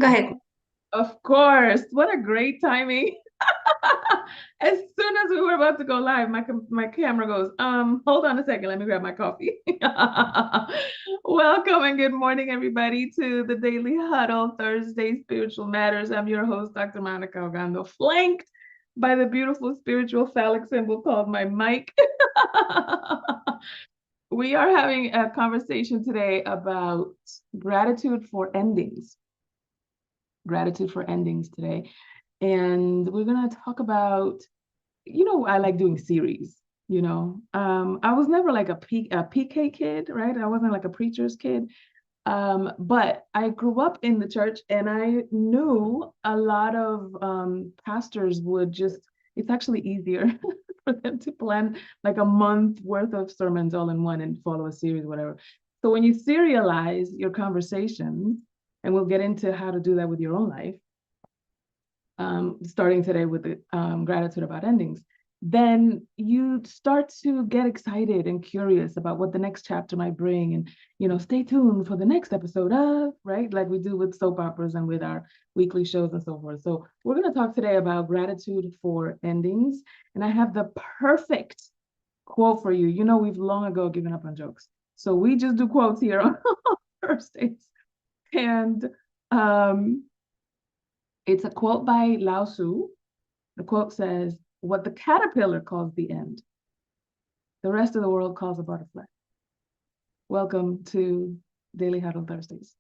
Go ahead. Of course. What a great timing. As soon as we were about to go live, my camera goes, hold on a second, let me grab my coffee. Welcome and good morning, everybody, to the Daily Huddle, Thursday Spiritual Matters. I'm your host, Dr. Monikah Ogando, flanked by the beautiful spiritual phallic symbol called my mic. We are having a conversation today about gratitude for endings. Gratitude for endings today. And we're going to talk about, I like doing series, I was never like a PK kid, right? I wasn't like a preacher's kid. But I grew up in the church and I knew a lot of pastors would it's actually easier for them to plan like a month worth of sermons all in one and follow a series, whatever. So when you serialize your conversations, and we'll get into how to do that with your own life, starting today with the gratitude about endings, then you start to get excited and curious about what the next chapter might bring. And, stay tuned for the next episode of, right? Like we do with soap operas and with our weekly shows and so forth. So we're going to talk today about gratitude for endings. And I have the perfect quote for you. We've long ago given up on jokes. So we just do quotes here on Thursdays. And it's a quote by Lao Tzu. The quote says, "What the caterpillar calls the end, the rest of the world calls a butterfly." Welcome to Daily Huddle Thursdays.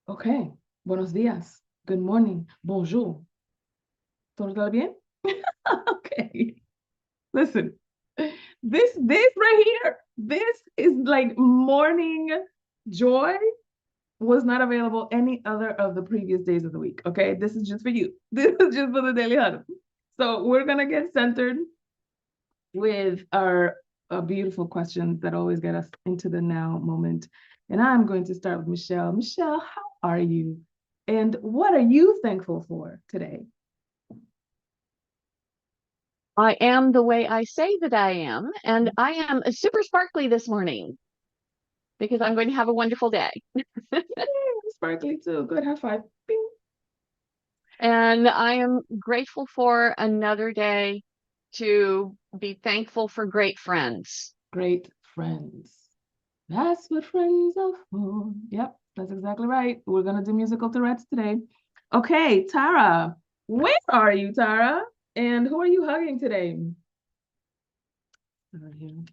Okay, buenos días, good morning, bonjour. ¿Todo bien? Okay, listen, this right here, this is like morning joy was not available any other of the previous days of the week, okay? This is just for you. This is just for the Daily Huddle. So we're gonna get centered with our beautiful questions that always get us into the now moment. And I'm going to start with Michelle. Michelle, how are you? And what are you thankful for today? I am the way I say that I am, and I am super sparkly this morning because I'm going to have a wonderful day. Sparkly too. Good, high five. Bing. And I am grateful for another day to be thankful for great friends. Great friends. That's what friends are for. Yep, that's exactly right. We're gonna do musical Tourette's today. Okay, Tara, where are you, Tara? And who are you hugging today? Right here.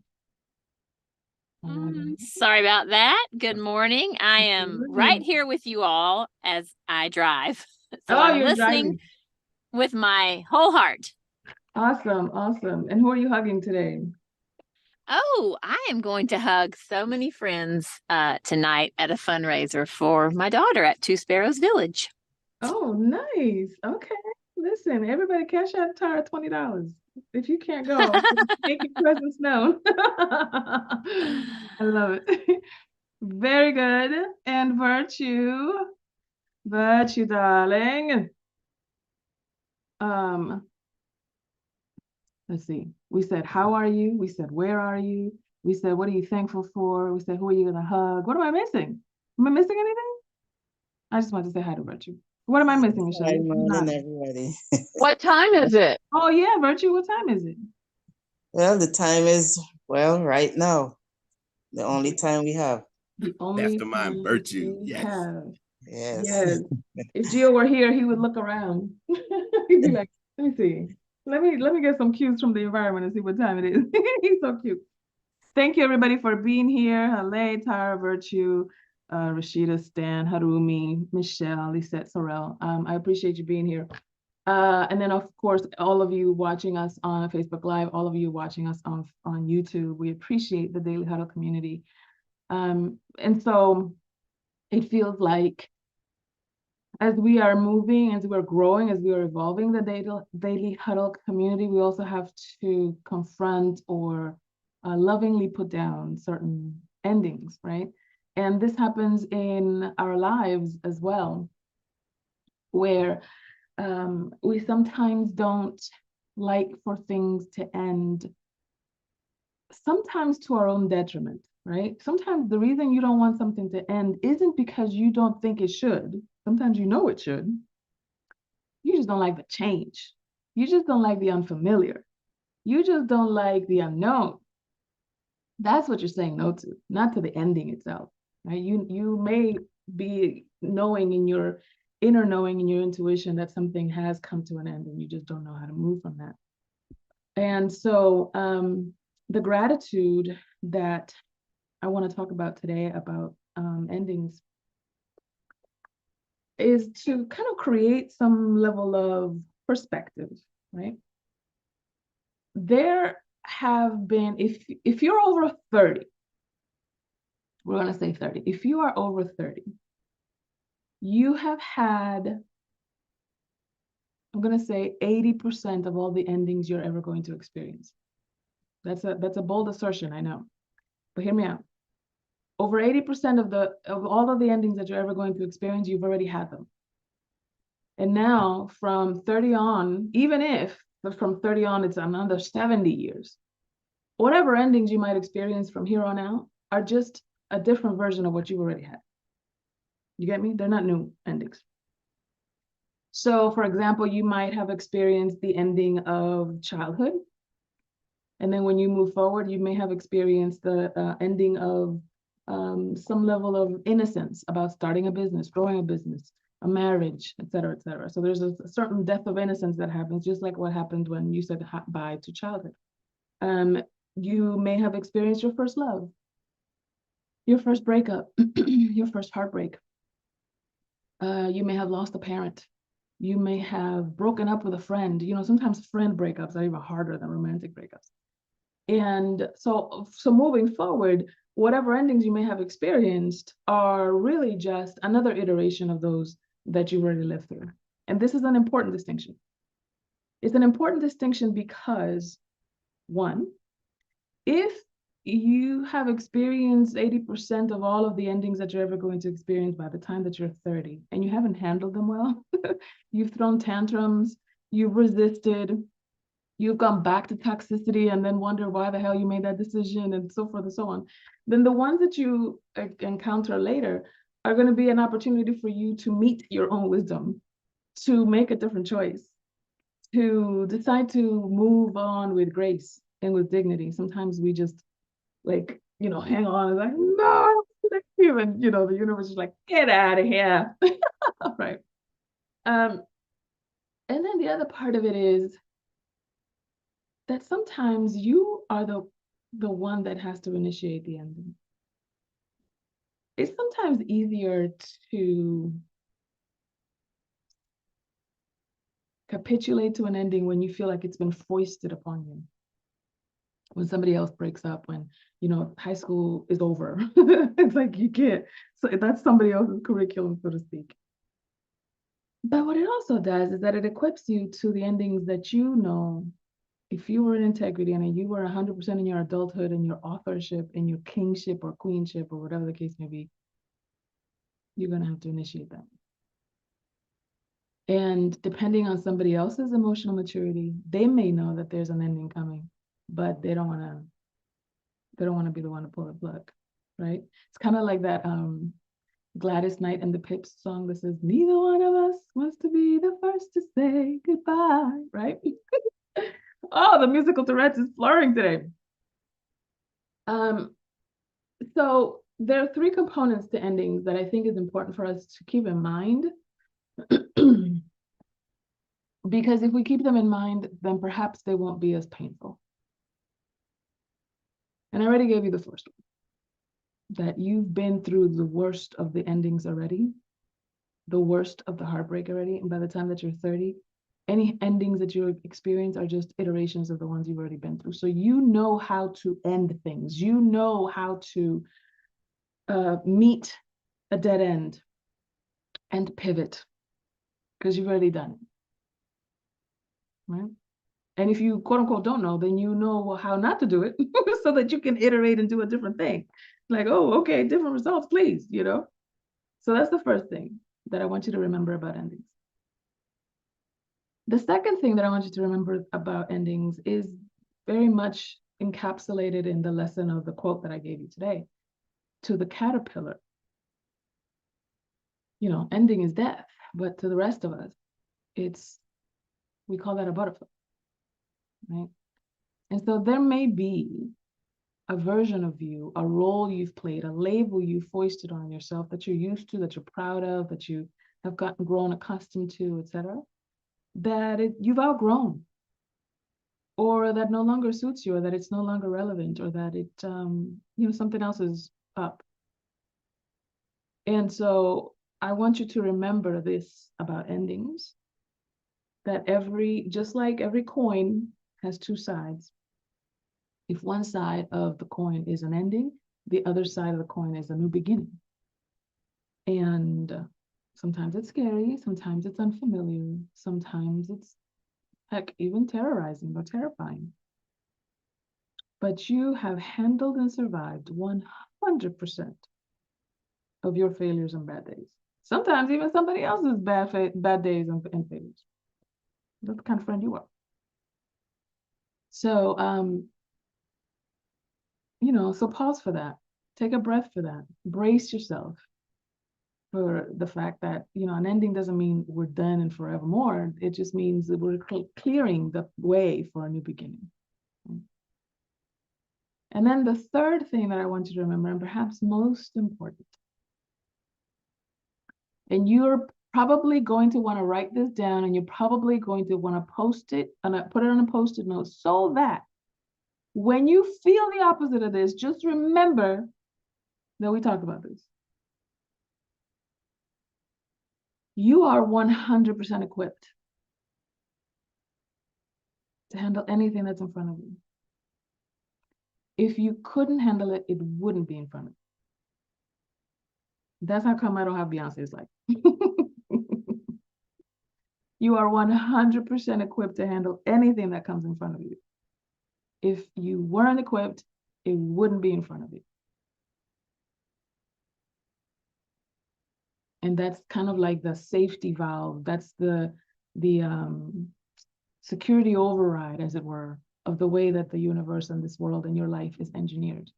Sorry about that. Good morning. I am right here with you all as I drive. So I'm listening driving with my whole heart. Awesome, awesome. And who are you hugging today? Oh, I am going to hug so many friends tonight at a fundraiser for my daughter at Two Sparrows Village. Oh, nice. Okay. Listen, everybody cash out Tara $20. If you can't go, make your presence known. I love it. Very good. And Virtue, darling. Let's see. We said, how are you? We said, where are you? We said, what are you thankful for? We said, who are you gonna hug? What am I missing? Am I missing anything? I just wanted to say hi to Virtue. What am I missing, Michelle? Good morning, everybody. What time is it? Oh yeah, Virtue, what time is it? Well, the time is, right now. The only time we have. The only Mastermind Virtue. Yes. Yes. If Gio were here, he would look around. He'd be like, let me see. Let me get some cues from the environment and see what time it is. He's so cute. Thank you everybody for being here. Hale, Tara, Virtue, Rashida, Stan, Harumi, Michelle, Lisette, Sorrell. I appreciate you being here. And then of course, all of you watching us on Facebook Live, all of you watching us on YouTube, we appreciate the Daily Huddle community. And so it feels like as we are moving, as we're growing, as we are evolving the daily huddle community, we also have to confront or lovingly put down certain endings, right? And this happens in our lives as well, where we sometimes don't like for things to end, sometimes to our own detriment, right? Sometimes the reason you don't want something to end isn't because you don't think it should. Sometimes you know it should. You just don't like the change. You just don't like the unfamiliar. You just don't like the unknown. That's what you're saying no to, not to the ending itself, right? You may be knowing in your inner knowing, in your intuition, that something has come to an end and you just don't know how to move from that. And so the gratitude that I want to talk about today about endings is to kind of create some level of perspective, right? There have been, if you're over 30, we're going to say 30. If you are over 30, you have had, I'm going to say 80% of all the endings you're ever going to experience. That's a bold assertion, I know, but hear me out. Over 80% of all of the endings that you're ever going to experience, you've already had them. And now from 30 on, even if, but from 30 on, it's another 70 years. Whatever endings you might experience from here on out are just a different version of what you've already had. You get me? They're not new endings. So for example, you might have experienced the ending of childhood. And then when you move forward, you may have experienced the ending of some level of innocence about starting a business, growing a business, a marriage, et cetera, et cetera. So there's a certain death of innocence that happens, just like what happened when you said bye to childhood. You may have experienced your first love, your first breakup, your first heartbreak. You may have lost a parent. You may have broken up with a friend. You know, sometimes friend breakups are even harder than romantic breakups. And so moving forward, whatever endings you may have experienced are really just another iteration of those that you already lived through. And this is an important distinction. It's an important distinction because, one, if you have experienced 80% of all of the endings that you're ever going to experience by the time that you're 30, and you haven't handled them well, you've thrown tantrums, you've resisted, you've gone back to toxicity and then wonder why the hell you made that decision and so forth and so on, then the ones that you encounter later are going to be an opportunity for you to meet your own wisdom, to make a different choice, to decide to move on with grace and with dignity. Sometimes we just like, you know, hang on and like, no, even, you know, the universe is like, get out of here. Right. And then the other part of it is that sometimes you are the one that has to initiate the ending. It's sometimes easier to capitulate to an ending when you feel like it's been foisted upon you. When somebody else breaks up, when, you know, high school is over. It's like you can't, so that's somebody else's curriculum, so to speak. But what it also does is that it equips you to the endings that you know, if you were in integrity and you were 100% in your adulthood and your authorship and your kingship or queenship or whatever the case may be, you're going to have to initiate that. And depending on somebody else's emotional maturity, they may know that there's an ending coming, but they don't want to be the one to pull the plug, right? It's kind of like that Gladys Knight and the Pips song that says, neither one of us wants to be the first to say goodbye, right? Oh, the musical Tourette's is flowing today. So there are three components to endings that I think is important for us to keep in mind. Because if we keep them in mind, then perhaps they won't be as painful. And I already gave you the first one, that you've been through the worst of the endings already, the worst of the heartbreak already. And by the time that you're 30, any endings that you experience are just iterations of the ones you've already been through. So you know how to end things. You know how to meet a dead end and pivot, because you've already done it, right? And if you quote unquote don't know, then you know how not to do it so that you can iterate and do a different thing. Like, oh, okay, different results, please, you know? So that's the first thing that I want you to remember about endings. The second thing that I want you to remember about endings is very much encapsulated in the lesson of the quote that I gave you today. To the caterpillar, you know, ending is death, but to the rest of us, we call that a butterfly, right? And so there may be a version of you, a role you've played, a label you've foisted on yourself that you're used to, that you're proud of, that you have grown accustomed to, etc., that you've outgrown, or that no longer suits you, or that it's no longer relevant, or that it, you know, something else is up. And so I want you to remember this about endings, that just like every coin has two sides, if one side of the coin is an ending, the other side of the coin is a new beginning. And sometimes it's scary, sometimes it's unfamiliar, sometimes it's, heck, even terrorizing or terrifying. But you have handled and survived 100% of your failures and bad days. Sometimes even somebody else's bad days and failures. That's the kind of friend you are. So, you know, so pause for that. Take a breath for that. Brace yourself for the fact that, you know, an ending doesn't mean we're done and forevermore. It just means that we're clearing the way for a new beginning. And then the third thing that I want you to remember, and perhaps most important, and you're probably going to want to write this down, and you're probably going to want to post it and put it on a post-it note, so that when you feel the opposite of this, just remember that we talked about this. You are 100% equipped to handle anything that's in front of you. If you couldn't handle it, it wouldn't be in front of you. That's how come I don't have Beyonce's life. You are 100% equipped to handle anything that comes in front of you. If you weren't equipped, it wouldn't be in front of you. And that's kind of like the safety valve. That's the security override, as it were, of the way that the universe and this world and your life is engineered.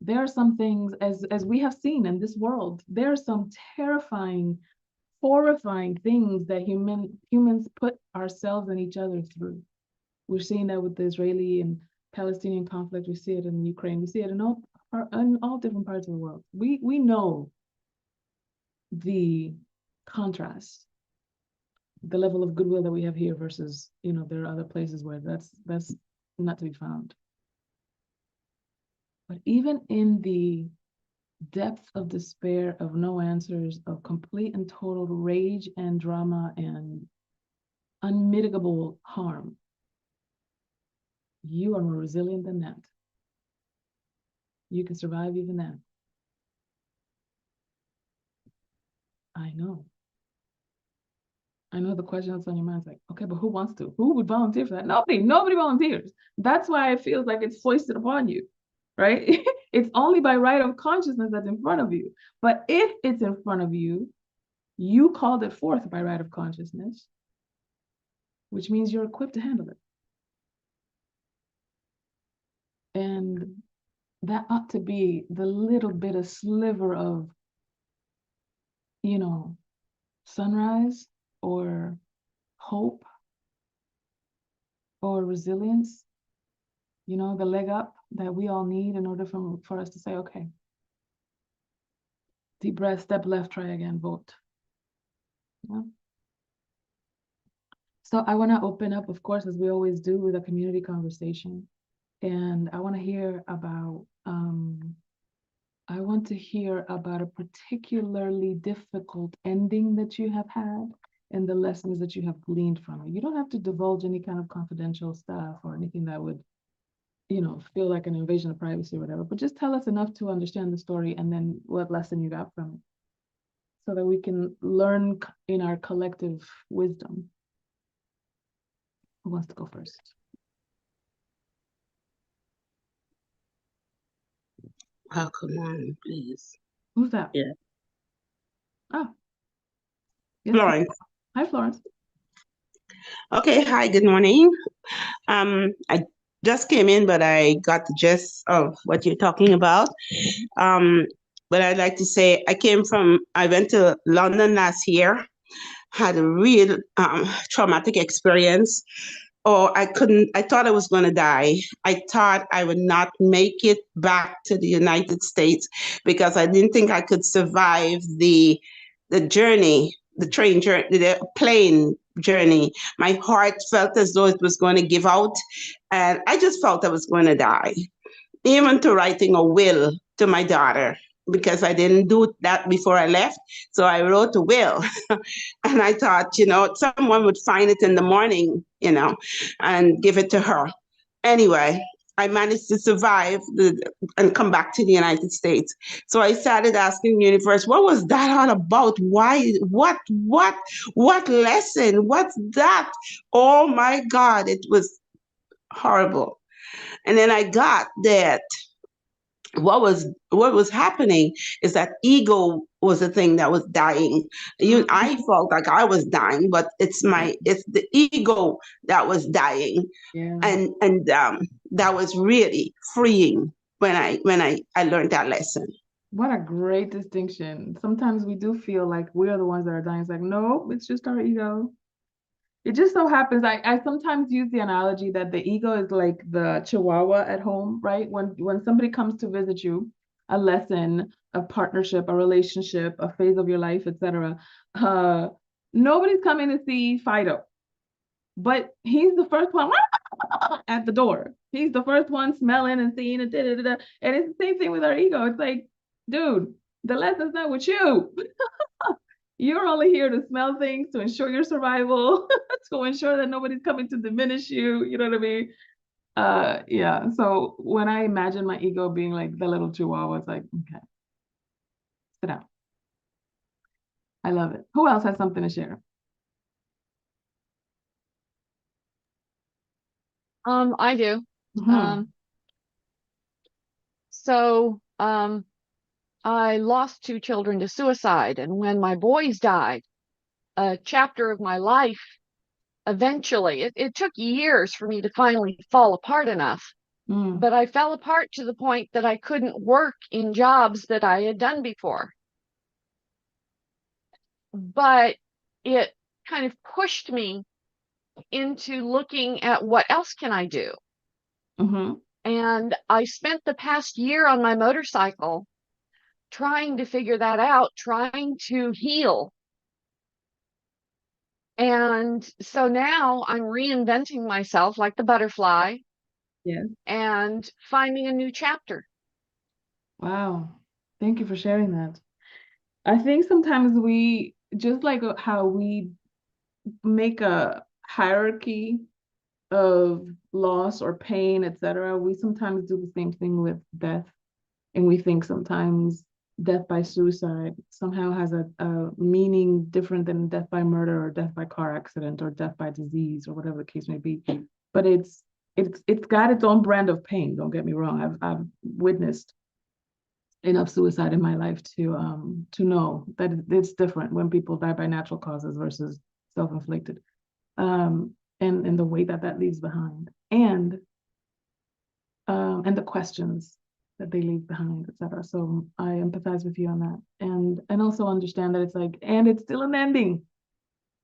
There are some things, as we have seen in this world, there are some terrifying, horrifying things that humans put ourselves and each other through. We're seeing that with the Israeli and Palestinian conflict. We see it in Ukraine. We see it in all different parts of the world. We know the contrast, the level of goodwill that we have here versus, you know, there are other places where that's not to be found. But even in the depth of despair, of no answers, of complete and total rage and drama and unmitigable harm, you are more resilient than that. You can survive even that. I know. I know the question that's on your mind is like, okay, but who wants to? Who would volunteer for that? Nobody volunteers. That's why it feels like it's foisted upon you, right? It's only by right of consciousness that's in front of you. But if it's in front of you, you called it forth by right of consciousness, which means you're equipped to handle it. And that ought to be the little bit of sliver of, you know, sunrise or hope or resilience, you know, the leg up that we all need in order for us to say, okay, deep breath, step left, try again, vote. Yeah. So I want to open up, of course, as we always do, with a community conversation. And I want to hear about a particularly difficult ending that you have had and the lessons that you have gleaned from it. You don't have to divulge any kind of confidential stuff or anything that would, feel like an invasion of privacy or whatever, but just tell us enough to understand the story and then what lesson you got from it so that we can learn in our collective wisdom. Who wants to go first? Oh, come on, please. Who's that? Yeah. Oh. Yes. Florence. Hi, Florence. Okay, hi, good morning. I just came in, but I got the gist of what you're talking about. But I'd like to say I went to London last year, had a real traumatic experience. I thought I was going to die. I thought I would not make it back to the United States because I didn't think I could survive the journey, the train journey, the plane journey. My heart felt as though it was going to give out, and I just felt I was going to die. Even to writing a will to my daughter because I didn't do that before I left. So I wrote a will. And I thought, someone would find it in the morning, and give it to her. Anyway, I managed to survive and come back to the United States. So I started asking the universe, what was that all about? Why? What lesson? What's that? Oh my God, it was horrible. And then I got that what was happening is that ego was the thing that was dying. I felt like I was dying, but it's the ego that was dying. Yeah. And that was really freeing when I learned that lesson. What a great distinction. Sometimes we do feel like we're the ones that are dying. It's like, no, it's just our ego. It just so happens, I sometimes use the analogy that the ego is like the chihuahua at home, right? When somebody comes to visit you, a lesson, a partnership, a relationship, a phase of your life, etc. Nobody's coming to see Fido, but he's the first one at the door. He's the first one smelling and seeing and da-da-da-da. And it's the same thing with our ego. It's like, dude, the lesson's not with you. You're only here to smell things, to ensure your survival, to ensure that nobody's coming to diminish you. You know what I mean? Yeah. So when I imagine my ego being like the little chihuahua, it's like, okay, sit down. I love it. Who else has something to share? I do. Mm-hmm. So I lost 2 children to suicide, and when my boys died, a chapter of my life eventually, it took years for me to finally fall apart enough, but I fell apart to the point that I couldn't work in jobs that I had done before. But it kind of pushed me into looking at what else can I do. Mm-hmm. And I spent the past year on my motorcycle trying to figure that out, trying to heal. And so now I'm reinventing myself like the butterfly. Yes. And finding a new chapter. Wow. Thank you for sharing that. I think sometimes we, just like how we make a hierarchy of loss or pain, etc., we sometimes do the same thing with death. And we think sometimes death by suicide somehow has a meaning different than death by murder or death by car accident or death by disease or whatever the case may be. But it's got its own brand of pain. Don't get me wrong. I've witnessed enough suicide in my life to know that it's different when people die by natural causes versus self-inflicted, and the weight that leaves behind, and the questions that they leave behind, etc. So I empathize with you on that, and also understand that it's like, and it's still an ending,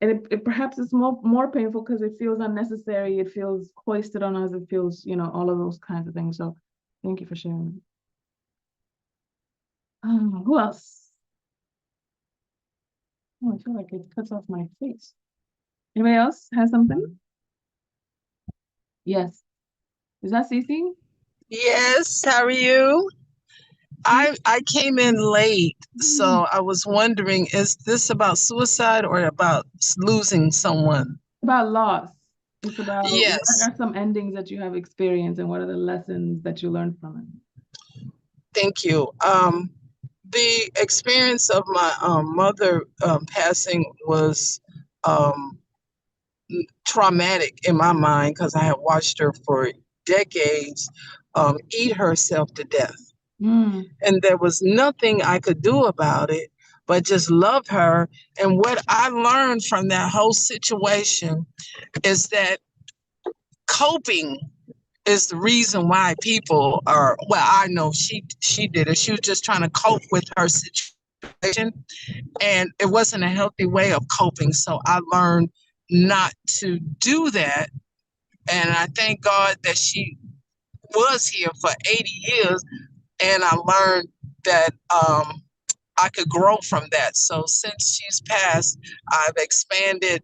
and it perhaps it's more painful because it feels unnecessary, it feels hoisted on us, it feels, all of those kinds of things. So thank you for sharing. Who else? Oh, I feel like it cuts off my face. Anybody else has something? Yes. Is that Cece? Yes, how are you? I came in late, so I was wondering, is this about suicide or about losing someone? About loss. It's about Yes. what are some endings that you have experienced and what are the lessons that you learned from it? Thank you. The experience of my mother passing was um, traumatic in my mind because I had watched her for decades eat herself to death. Mm. And there was nothing I could do about it but just love her. And what I learned from that whole situation is that coping is the reason why people are, well, I know she did it. She was just trying to cope with her situation, and it wasn't a healthy way of coping. So I learned not to do that. And I thank God that she was here for 80 years, and I learned that I could grow from that. So since she's passed, I've expanded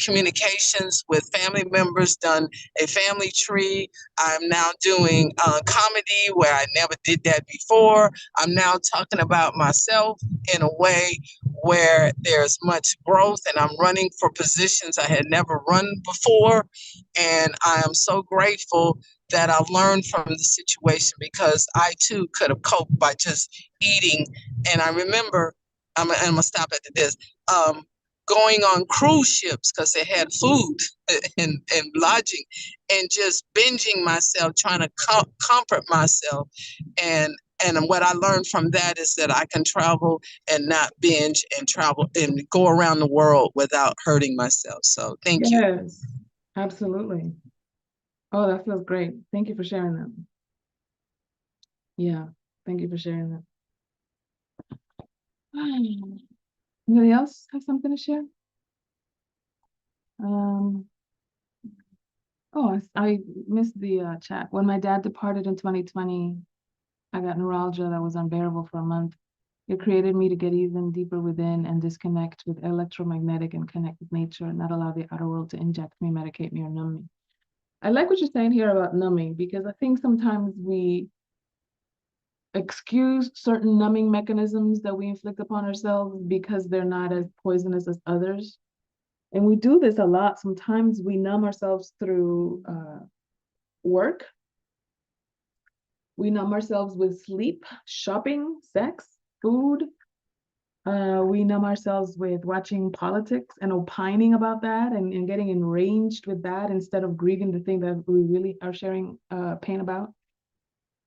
communications with family members, done a family tree. I'm now doing comedy where I never did that before. I'm now talking about myself in a way where there's much growth, and I'm running for positions I had never run before. And I am so grateful that I learned from the situation, because I too could have coped by just eating. And I remember, I'm gonna stop at this, going on cruise ships because they had food and lodging, and just binging myself, trying to comfort myself. And what I learned from that is that I can travel and not binge, and travel and go around the world without hurting myself. So thank you. Yes, absolutely. Oh, that feels great. Thank you for sharing that. Yeah, thank you for sharing that. Anybody else have something to share? Oh, I missed the chat. When my dad departed in 2020, I got neuralgia that was unbearable for a month. It created me to get even deeper within and disconnect with electromagnetic and connect with nature, and not allow the outer world to inject me, medicate me, or numb me. I like what you're saying here about numbing, because I think sometimes we excuse certain numbing mechanisms that we inflict upon ourselves because they're not as poisonous as others. And we do this a lot. Sometimes we numb ourselves through work. We numb ourselves with sleep, shopping, sex, food. We numb ourselves with watching politics and opining about that, and getting enraged with that instead of grieving the thing that we really are sharing pain about.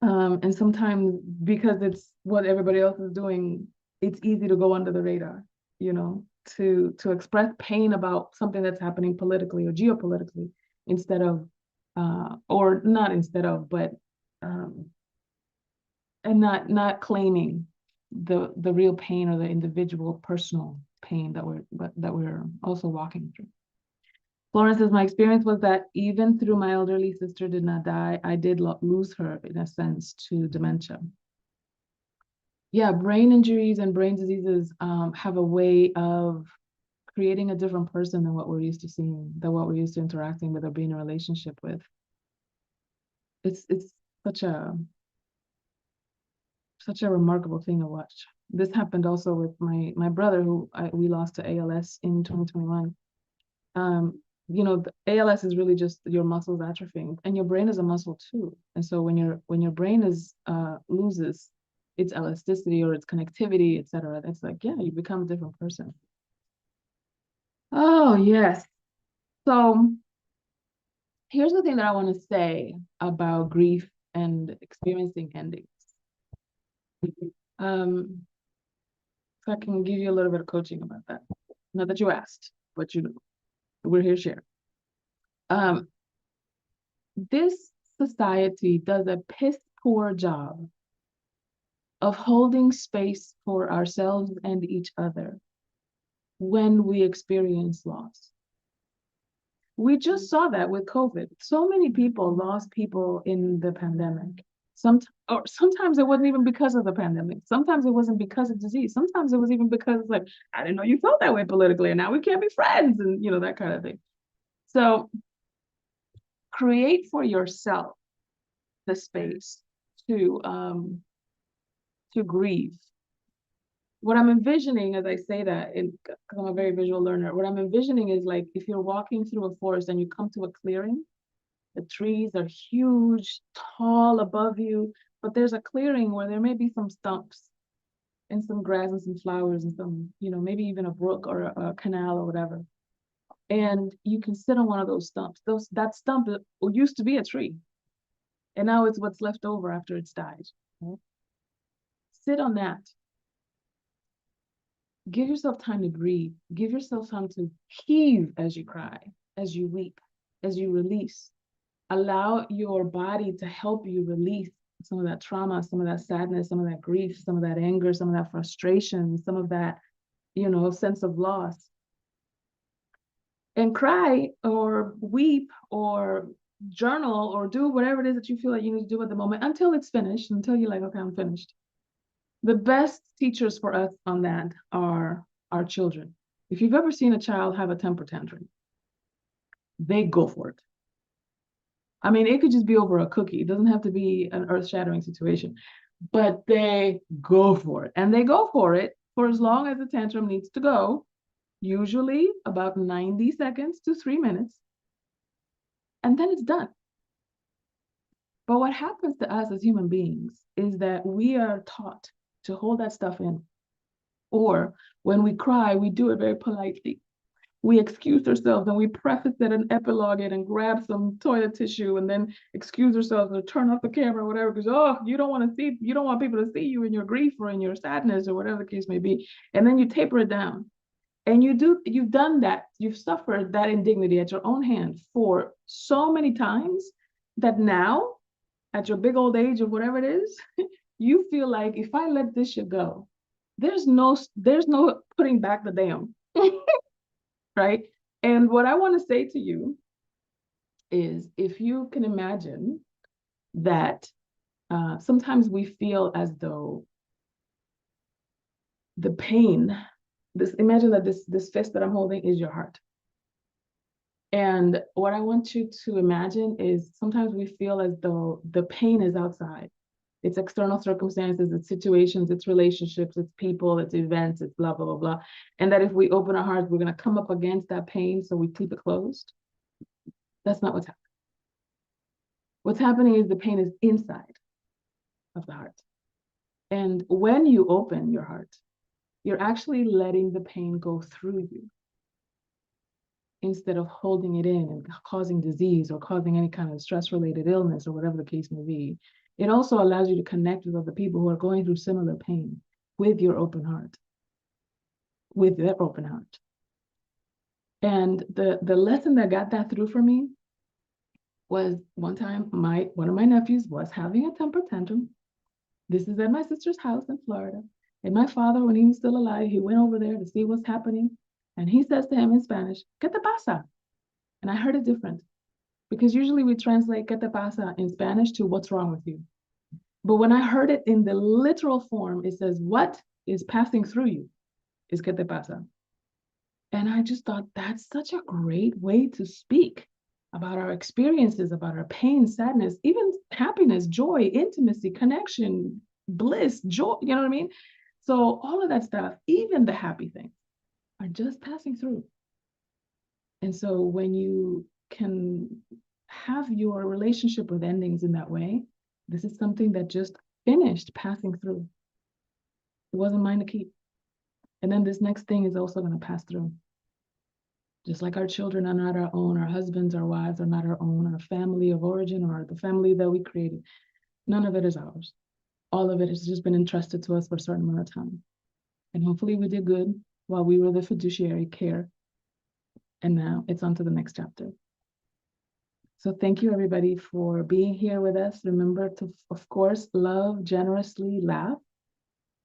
And sometimes because it's what everybody else is doing, it's easy to go under the radar, you know, to express pain about something that's happening politically or geopolitically, instead of, or not instead of, but, and not claiming the real pain or the individual personal pain that we're also walking through. Florence says, my experience was that even through my elderly sister did not die, I did lose her, in a sense, to dementia. Yeah, brain injuries and brain diseases have a way of creating a different person than what we're used to seeing, than what we're used to interacting with or being in a relationship with. It's such a remarkable thing to watch. This happened also with my brother, who we lost to ALS in 2021. You know, the ALS is really just your muscles atrophying, and your brain is a muscle too. And so when your brain is loses its elasticity or its connectivity, etc., it's like, yeah, you become a different person. Oh yes. So here's the thing that I want to say about grief and experiencing endings. So I can give you a little bit of coaching about that. Not that you asked, but you know, we're here sharing. This society does a piss poor job of holding space for ourselves and each other when we experience loss. We just saw that with COVID. So many people lost people in the pandemic. Sometimes it wasn't even because of the pandemic. Sometimes it wasn't because of disease. Sometimes it was even because, like, I didn't know you felt that way politically, and now we can't be friends, and you know, that kind of thing. So create for yourself the space to grieve, what I'm envisioning as I say that, because I'm a very visual learner, what I'm envisioning is like if you're walking through a forest and you come to a clearing, the trees are huge, tall above you, but there's a clearing where there may be some stumps and some grass and some flowers and some, maybe even a brook or a canal or whatever. And you can sit on one of those stumps. That stump used to be a tree, and now it's what's left over after it's died. Right? Sit on that. Give yourself time to breathe. Give yourself time to heave as you cry, as you weep, as you release. Allow your body to help you release some of that trauma, some of that sadness, some of that grief, some of that anger, some of that frustration, some of that, sense of loss. And cry or weep or journal or do whatever it is that you feel like you need to do at the moment until it's finished, until you're like, okay, I'm finished. The best teachers for us on that are our children. If you've ever seen a child have a temper tantrum, they go for it. I mean, it could just be over a cookie. It doesn't have to be an earth-shattering situation, but they go for it. And they go for it for as long as the tantrum needs to go, usually about 90 seconds to 3 minutes, and then it's done. But what happens to us as human beings is that we are taught to hold that stuff in. Or when we cry, we do it very politely. We excuse ourselves and we preface it and epilogue it and grab some toilet tissue and then excuse ourselves or turn off the camera or whatever, because you don't want people to see you in your grief or in your sadness or whatever the case may be. And then you taper it down. And you've done that, you've suffered that indignity at your own hand for so many times that now, at your big old age of whatever it is, you feel like if I let this shit go, there's no putting back the dam. Right? And what I want to say to you is, if you can imagine that sometimes we feel as though the pain, imagine that this fist that I'm holding is your heart. And what I want you to imagine is sometimes we feel as though the pain is outside. It's external circumstances, it's situations, it's relationships, it's people, it's events, it's blah, blah, blah, blah. And that if we open our hearts, we're going to come up against that pain, so we keep it closed. That's not what's happening. What's happening is the pain is inside of the heart. And when you open your heart, you're actually letting the pain go through you instead of holding it in and causing disease or causing any kind of stress-related illness or whatever the case may be. It also allows you to connect with other people who are going through similar pain with your open heart, with their open heart. And the lesson that got that through for me was one time one of my nephews was having a temper tantrum. This is at my sister's house in Florida. And my father, when he was still alive, he went over there to see what's happening. And he says to him in Spanish, ¿Qué te pasa? And I heard it different, because usually we translate ¿Qué te pasa in Spanish to what's wrong with you. But when I heard it in the literal form, it says, what is passing through you is ¿Qué te pasa? And I just thought that's such a great way to speak about our experiences, about our pain, sadness, even happiness, joy, intimacy, connection, bliss, joy, you know what I mean? So all of that stuff, even the happy things, are just passing through. And so when you can have your relationship with endings in that way, this is something that just finished passing through. It wasn't mine to keep. And then this next thing is also going to pass through. Just like our children are not our own, our husbands, our wives are not our own, our family of origin or the family that we created, none of it is ours. All of it has just been entrusted to us for a certain amount of time. And hopefully we did good while we were the fiduciary care. And now it's on to the next chapter. So thank you, everybody, for being here with us. Remember to, of course, love, generously, laugh.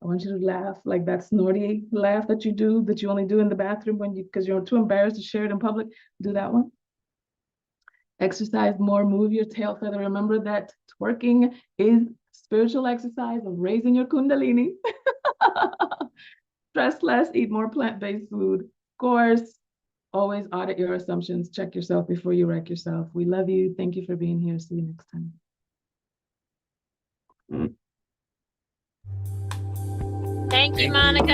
I want you to laugh like that snorty laugh that you only do in the bathroom because you're too embarrassed to share it in public. Do that one. Exercise more, move your tail feather. Remember that twerking is spiritual exercise of raising your kundalini. Stress less, eat more plant-based food. Of course, always audit your assumptions. Check yourself before you wreck yourself. We love you. Thank you for being here. See you next time. Thank you, Monikah.